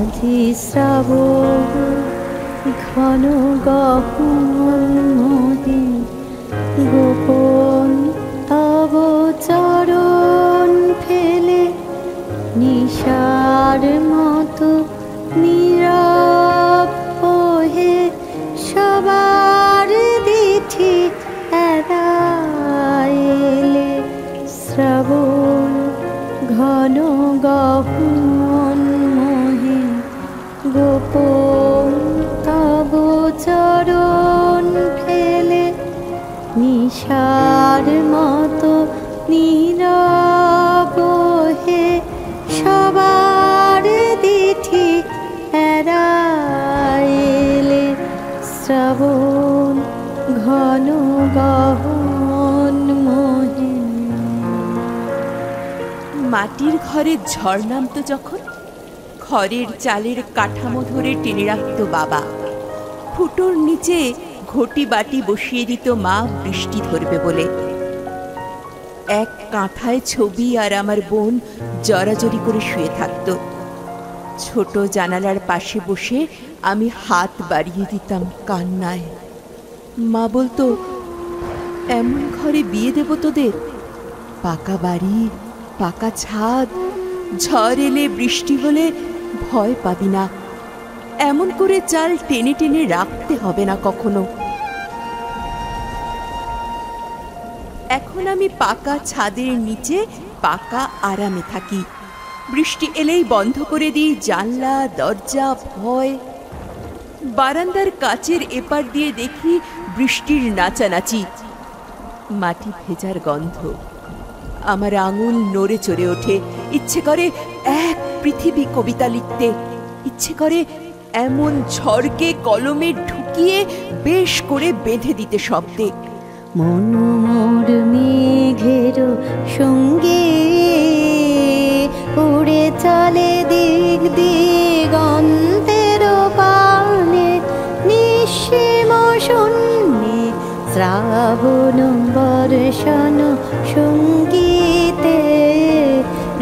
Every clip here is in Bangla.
আজি শ্রাবণ ঘন গহন মোহে গোপন তব চরণ ফেলে নিশার মতো নীরব হয়ে সবার দিঠি এড়াইলে শ্রাবণ ঘন গহন মোহে গোপন তব চরণ ফেলে নিশার মতো নীরব হে সবার দিঠি এড়াইলে শ্রাবণ ঘন গহন মোহে। মাটির ঘরে ঝড় নামতো যখন, খড়ের চালের কাঠামো ধরে টেনে রাখত বাবা। ফুটোর নিচে ঘটি বাটি বসিয়ে দিত মা বৃষ্টি ধরবে বলে। এক কাঁথায় ছবি আর আমার বোন জড়াজড়ি করে শুয়ে থাকত। ছোট জানালার পাশে বসে আমি হাত বাড়িয়ে দিতাম কান্নায়। মা বলতো, এমন ঘরে বিয়ে দেব তোদের, পাকা বাড়ি, পাকা ছাদ, ঝড় এলে বৃষ্টি হলে ভয় পাবি না, এমন করে চাল টেনে টেনে রাখতে হবে না কখনো। এখন আমি পাকা ছাদের নিচে পাকা আরামে থাকি। বৃষ্টি এলেই বন্ধ করে দিই জানলা দরজা ভয়। বারান্দার কাচের এপার দিয়ে দেখি বৃষ্টির নাচানাচি, মাটি ভেজার গন্ধ। আমার আঙুল নড়ে চড়ে ওঠে, ইচ্ছে করে এক পৃথিবী কবিতা লিখতে, ইচ্ছে করে এমন ঝড়কে কলমে ঢুকিয়ে বেশ করে বেঁধে দিতে শব্দে। মন মোর মেঘের সঙ্গে উড়ে চলে দিক দিগন্তের পানে, নিঃসীম শূন্যে শ্রাবণ বর্ষণ সঙ্গীতে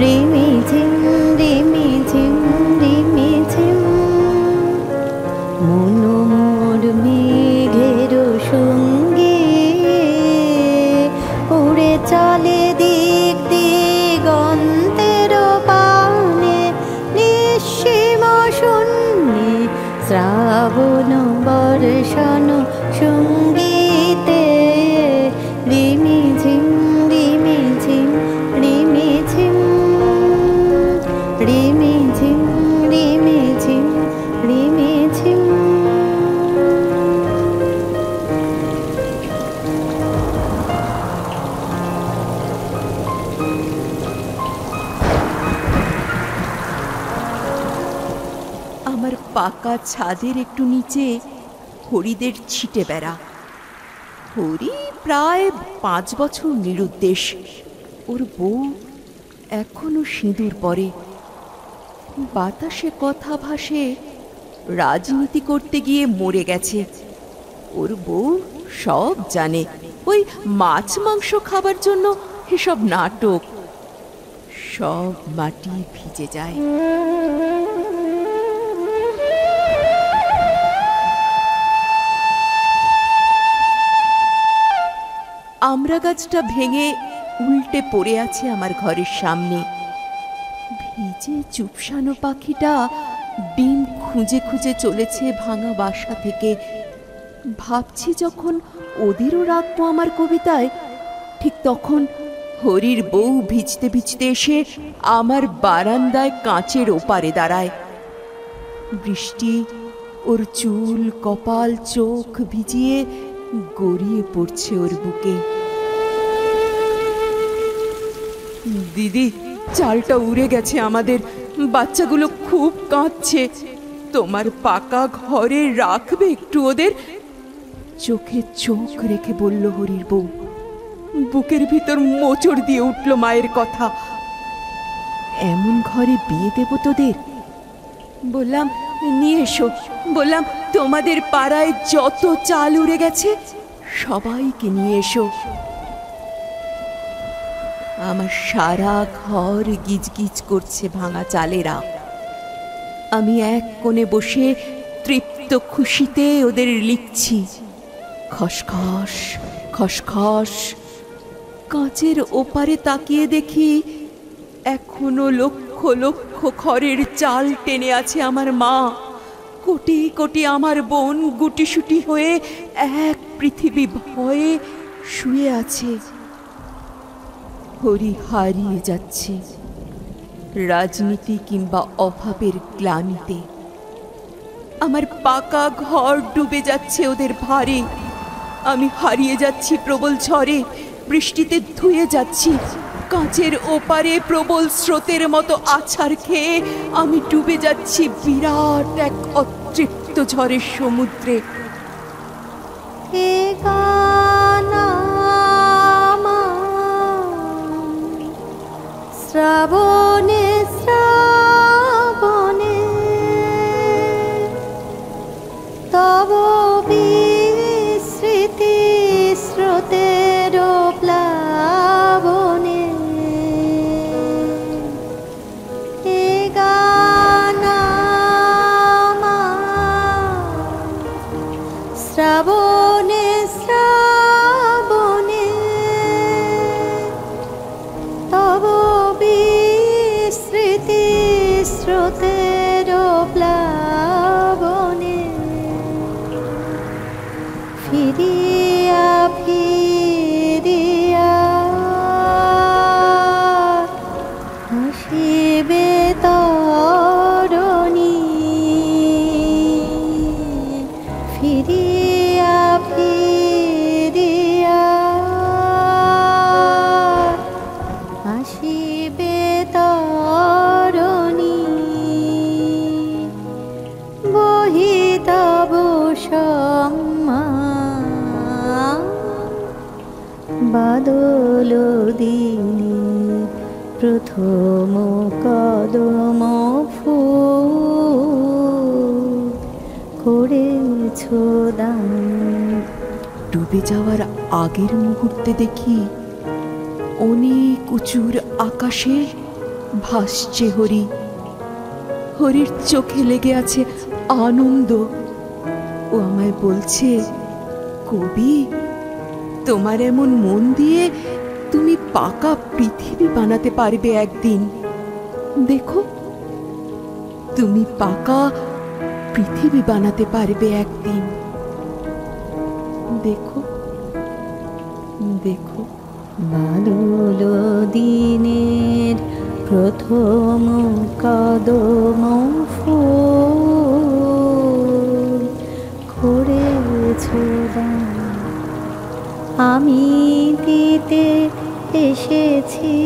রিমি ঝিম রিমি ঝিম রিমি ঝিম। মন মোর মেঘের সঙ্গে উড়ে চলে দিক দিগন্তের পানে, নিঃসীম শূন্যে শ্রাবণ বর্ষণ সঙ্গীতে রিমি ঝিম রিমি ঝিম রিমি ঝিম রিমি ঝিম রিমি ঝিম রিমি ঝিম। আমার পাকা ছাদের একটু নিচে হরিদের ছিটে বেড়া। হরি প্রায় 5 বছর নিরুদ্দেশ। ওর বউ এখনো সিঁদুর পরে। বাতাসে কথা ভাসে, রাজনীতি করতে গিয়ে মরে গেছে। ওর বউ সব জানে, ওই মাছ মাংস খাবার জন্য এসব নাটক। সব মাটি ভিজে যায়। আমড়া গাছটা ভেঙে উল্টে পড়ে আছে আমার ঘরের সামনে। ভিজে চুপসানো পাখিটা ডিম খুঁজে খুঁজে চলেছে ভাঙা বাসা থেকে। ভাবছি যখন ওদেরও রাখবো আমার কবিতায়, ঠিক তখন হরির বউ ভিজতে ভিজতে এসে আমার বারান্দায় কাঁচের ওপারে দাঁড়ায়। বৃষ্টি ওর চুল কপাল চোখ ভিজিয়ে গড়িয়ে পড়ছে ওর বুকে। দিদি, চালটা উড়ে গেছে আমাদের, বাচ্চাগুলো খুব কাঁদছে, তোমার পাকা ঘরে রাখবে একটু ওদের? চোখে চোখ রেখে বলল হরির বউ। বুকের ভিতর মোচড় দিয়ে উঠল মায়ের কথা। এমন ঘরে বিয়ে দেব তোদের? বললাম, নিয়ে এসো। বললাম, তোমাদের পাড়ায় যত চাল উড়ে গেছে সবাইকে নিয়ে এসো। আমার সারা ঘর গিজগিজ করছে ভাঙা চালেরা। আমি এক কোণে বসে তৃপ্ত খুশিতে ওদের লিখছি। খসখস খসখস। কাঁচের ওপারে তাকিয়ে দেখি এখনো লক্ষ লক্ষ খড়ের চাল টেনে আছে আমার মা। কোটি কোটি আমার বোন গুটিসুটি হয়ে এক পৃথিবী ভয়ে শুয়ে আছে। হরি হারিয়ে যাচ্ছে রাজনীতি কিংবা অভাবের গ্লানিতে। আমার পাকা ঘর ডুবে যাচ্ছে ওদের ভারে। আমি হারিয়ে যাচ্ছি প্রবল ঝড়ে, বৃষ্টিতে ধুয়ে যাচ্ছি। কাঁচের ওপারে প্রবল স্রোতের মতো আছাড় খেয়ে আমি ডুবে যাচ্ছি বিরাট এক অতৃপ্ত ঝড়ের সমুদ্রে। এ গান শ্রাবণে শ্রাবণে তব বিস্মৃতি স্রোতের প্লাবনে। এ গান শ্রাবণে শ্রাবণে তব বিস্মৃতি স্রোতের প্লাবনে। ফিরিয়া ফিরিয়া হাসিবে তরণী। ফিরিয়া ফিরিয়া হাসিবে তরণী। বহি তব সম্মান বাদল দিনে প্রথম কদম ফুল করেছ দান। ডুবে যাওয়ার আগের মুহূর্তে দেখি অনেক উঁচুর আকাশে ভাসছে হরি। হরির চোখে লেগে আছে আনন্দ। ও আমায় বলছে, কবি, তোমার এমন মন দিয়ে তুমি পাকা পৃথিবী বানাতে পারবে একদিন। দেখো, তুমি পাকা পৃথিবী বানাতে পারবে একদিন। দেখো দেখো। বাদল দিনের প্রথম কদম ফুল করেছ দান। আমি দিতে এসেছি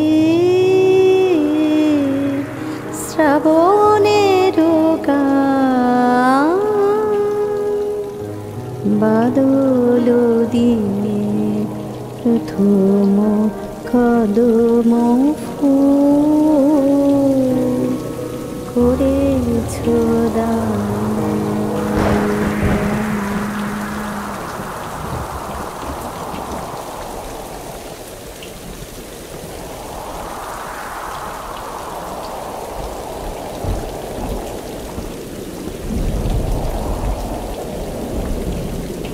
শ্রাবণের গান। বাদল দিনে প্রথম কদম ফুল করেছ দান।